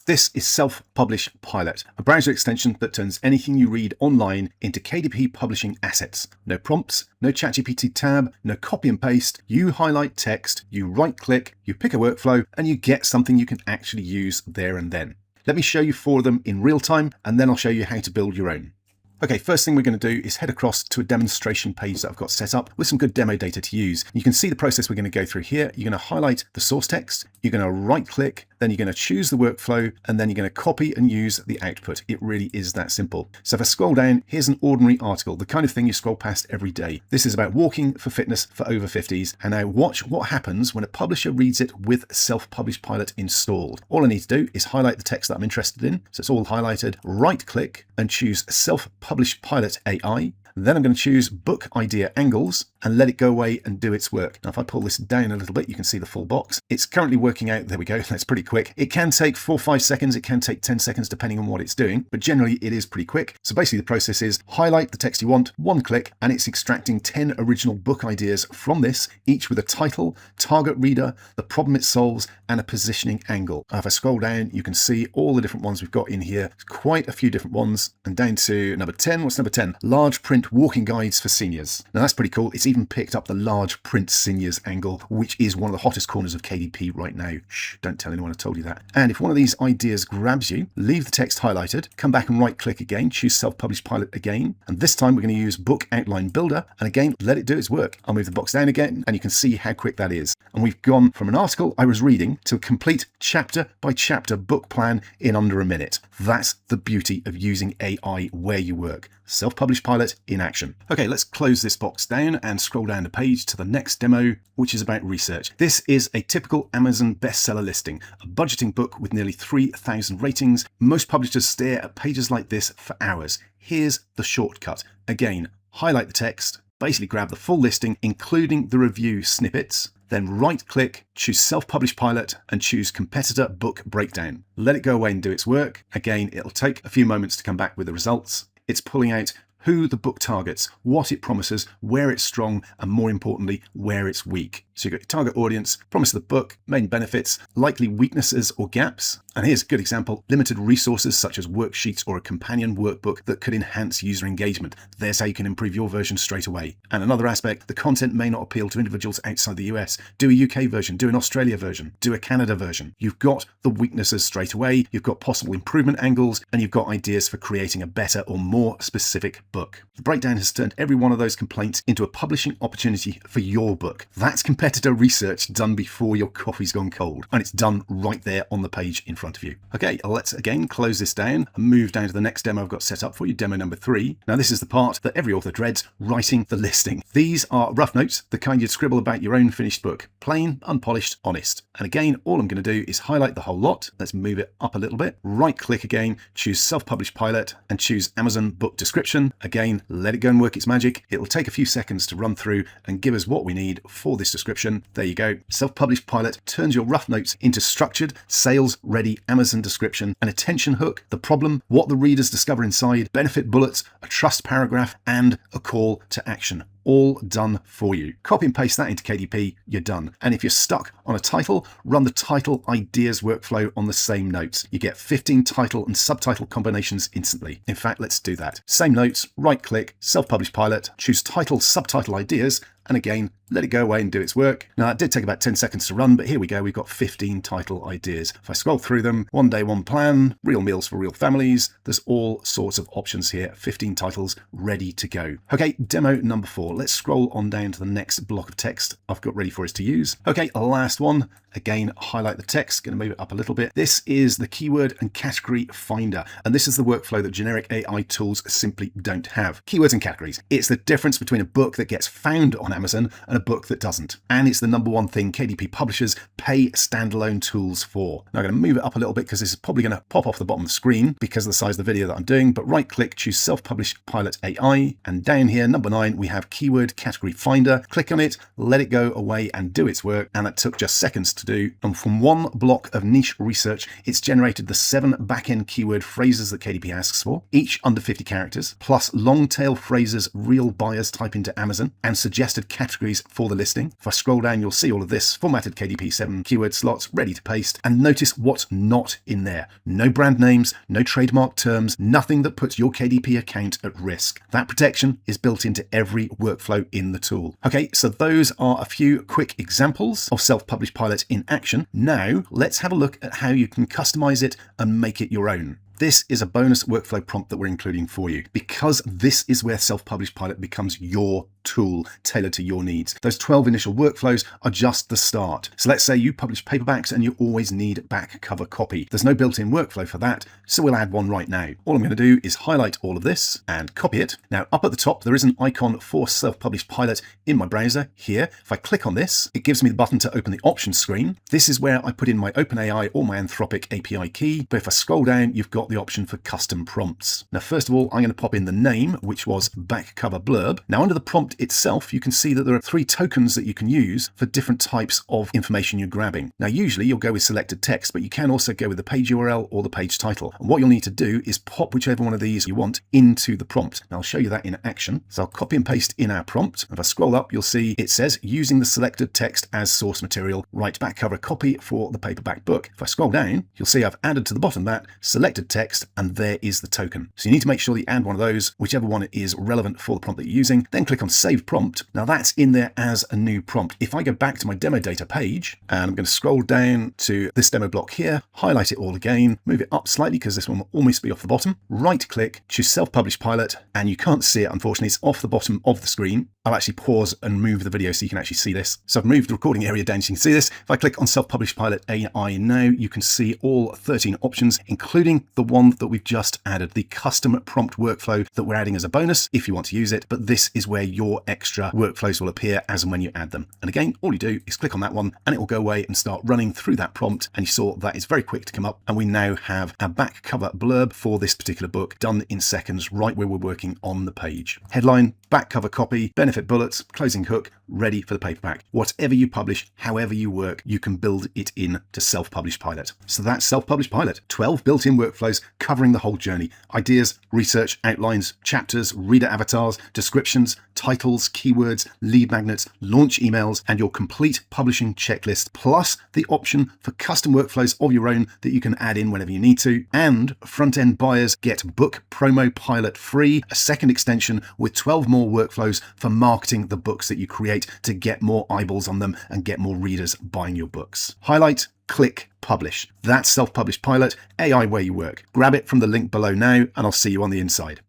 This is SelfPublishPilot, a browser extension that turns anything you read online into KDP publishing assets. No prompts, no ChatGPT tab, no copy and paste. You highlight text, you right-click, you pick a workflow, and you get something you can actually use there and then. Let me show you 4 of them in real time, and then I'll show you how to build your own. Okay, first thing we're going to do is head across to a demonstration page that I've got set up with some good demo data to use. You can see the process we're going to go through here. You're going to highlight the source text, you're going to right click, then you're going to choose the workflow, and then you're going to copy and use the output. It really is that simple. So if I scroll down, here's an ordinary article, the kind of thing you scroll past every day. This is about walking for fitness for over 50s. And now watch what happens when a publisher reads it with SelfPublishPilot installed. All I need to do is highlight the text that I'm interested in. So it's all highlighted, right click and choose SelfPublishPilot AI. Then I'm going to choose Book Idea Angles and let it go away and do its work. Now, if I pull this down a little bit, you can see the full box. It's currently working out. There we go. That's pretty quick. It can take 4 or 5 seconds. It can take 10 seconds, depending on what it's doing. But generally, it is pretty quick. So basically, the process is highlight the text you want, 1 click, and it's extracting 10 original book ideas from this, each with a title, target reader, the problem it solves, and a positioning angle. Now, if I scroll down, you can see all the different ones we've got in here. Quite a few different ones. And down to number 10. What's number 10? Large print walking guides for seniors. Now that's pretty cool. It's even picked up the large print seniors angle, which is one of the hottest corners of KDP right now. Shh, don't tell anyone I told you that. And if one of these ideas grabs you, leave the text highlighted, come back and right click again, choose SelfPublishPilot again. And this time we're going to use Book Outline Builder. And again, let it do its work. I'll move the box down again and you can see how quick that is. And we've gone from an article I was reading to a complete chapter by chapter book plan in under a minute. That's the beauty of using AI where you work. SelfPublishPilot in action. Okay, let's close this box down and scroll down the page to the next demo, which is about research. This is a typical Amazon bestseller listing, a budgeting book with nearly 3,000 ratings. Most publishers stare at pages like this for hours. Here's the shortcut. Again, highlight the text, basically grab the full listing, including the review snippets, then right-click, choose SelfPublishPilot, and choose Competitor Book Breakdown. Let it go away and do its work. Again, it'll take a few moments to come back with the results. It's pulling out who the book targets, what it promises, where it's strong, and more importantly, where it's weak. So you've got your target audience, promise of the book, main benefits, likely weaknesses or gaps. And here's a good example, limited resources such as worksheets or a companion workbook that could enhance user engagement. There's how you can improve your version straight away. And another aspect, the content may not appeal to individuals outside the US. Do a UK version, do an Australia version, do a Canada version. You've got the weaknesses straight away, you've got possible improvement angles, and you've got ideas for creating a better or more specific book. The breakdown has turned every one of those complaints into a publishing opportunity for your book. That's competitor research done before your coffee's gone cold, and it's done right there on the page in front of you. Okay, let's again close this down and move down to the next demo I've got set up for you, demo number 3. Now this is the part that every author dreads, writing the listing. These are rough notes, the kind you'd scribble about your own finished book. Plain, unpolished, honest. And again, all I'm going to do is highlight the whole lot. Let's move it up a little bit. Right click again, choose SelfPublishPilot and choose Amazon Book Description. Again, let it go and work its magic. It'll take a few seconds to run through and give us what we need for this description. There you go. SelfPublishPilot turns your rough notes into structured, sales-ready Amazon description, an attention hook, the problem, what the readers discover inside, benefit bullets, a trust paragraph, and a call to action. All done for you. Copy and paste that into KDP, you're done. And if you're stuck on a title, run the title ideas workflow on the same notes. You get 15 title and subtitle combinations instantly. In fact, let's do that. Same notes, right click, SelfPublishPilot, choose title, subtitle ideas, and again, let it go away and do its work. Now, it did take about 10 seconds to run, but here we go. We've got 15 title ideas. If I scroll through them, 1 day, 1 plan, real meals for real families. There's all sorts of options here. 15 titles ready to go. Okay, demo number 4. Let's scroll on down to the next block of text I've got ready for us to use. Okay, last one. Again, highlight the text, going to move it up a little bit. This is the keyword and category finder. And this is the workflow that generic AI tools simply don't have. Keywords and categories. It's the difference between a book that gets found on Amazon and a book that doesn't. And it's the number one thing KDP publishers pay standalone tools for. Now I'm going to move it up a little bit because this is probably going to pop off the bottom of the screen because of the size of the video that I'm doing, but right click, choose SelfPublishPilot AI. And down here, number 9, we have keyword category finder. Click on it, let it go away and do its work. And that took just seconds to do. And from one block of niche research, it's generated the 7 back-end keyword phrases that KDP asks for, each under 50 characters, plus long tail phrases real buyers type into Amazon, and suggested of categories for the listing. If I scroll down, you'll see all of this formatted KDP7 keyword slots ready to paste, and notice what's not in there. No brand names, no trademark terms, nothing that puts your KDP account at risk. That protection is built into every workflow in the tool. Okay, so those are a few quick examples of SelfPublishPilot in action. Now let's have a look at how you can customize it and make it your own. This is a bonus workflow prompt that we're including for you, because this is where SelfPublishPilot becomes your tool tailored to your needs. Those 12 initial workflows are just the start. So let's say you publish paperbacks and you always need back cover copy. There's no built-in workflow for that, so we'll add one right now. All I'm going to do is highlight all of this and copy it. Now up at the top there is an icon for SelfPublishPilot in my browser here. If I click on this, it gives me the button to open the options screen. This is where I put in my OpenAI or my Anthropic API key, but if I scroll down, you've got the option for custom prompts. Now first of all, I'm going to pop in the name, which was back cover blurb. Now under the prompt itself, you can see that there are 3 tokens that you can use for different types of information you're grabbing. Now usually you'll go with selected text, but you can also go with the page URL or the page title. And what you'll need to do is pop whichever one of these you want into the prompt. Now I'll show you that in action. So I'll copy and paste in our prompt. If I scroll up, you'll see it says using the selected text as source material, write back cover copy for the paperback book. If I scroll down, you'll see I've added to the bottom of that selected text, and there is the token. So you need to make sure that you add one of those, whichever one is relevant for the prompt that you're using, then click on save prompt. Now that's in there as a new prompt. If I go back to my demo data page, and I'm going to scroll down to this demo block here, highlight it all again, move it up slightly because this one will almost be off the bottom, right click, choose SelfPublishPilot, and you can't see it, unfortunately, it's off the bottom of the screen. I'll actually pause and move the video so you can actually see this. So I've moved the recording area down so you can see this. If I click on SelfPublishPilot AI now, you can see all 13 options, including the one that we've just added, the custom prompt workflow that we're adding as a bonus if you want to use it, but this is where your extra workflows will appear as and when you add them. And again, all you do is click on that one and it will go away and start running through that prompt, and you saw that is very quick to come up, and we now have a back cover blurb for this particular book done in seconds right where we're working on the page. Headline, back cover copy, benefit bullets, closing hook, ready for the paperback. Whatever you publish, however you work, you can build it in to SelfPublishPilot. So that's SelfPublishPilot, 12 built-in workflows covering the whole journey. Ideas, research, outlines, chapters, reader avatars, descriptions, titles, keywords, lead magnets, launch emails, and your complete publishing checklist, plus the option for custom workflows of your own that you can add in whenever you need to. And front-end buyers get Book Promo Pilot free, a second extension with 12 more workflows for marketing the books that you create to get more eyeballs on them and get more readers buying your books. Highlight, click, publish. That's SelfPublishPilot, AI where you work. Grab it from the link below now, and I'll see you on the inside.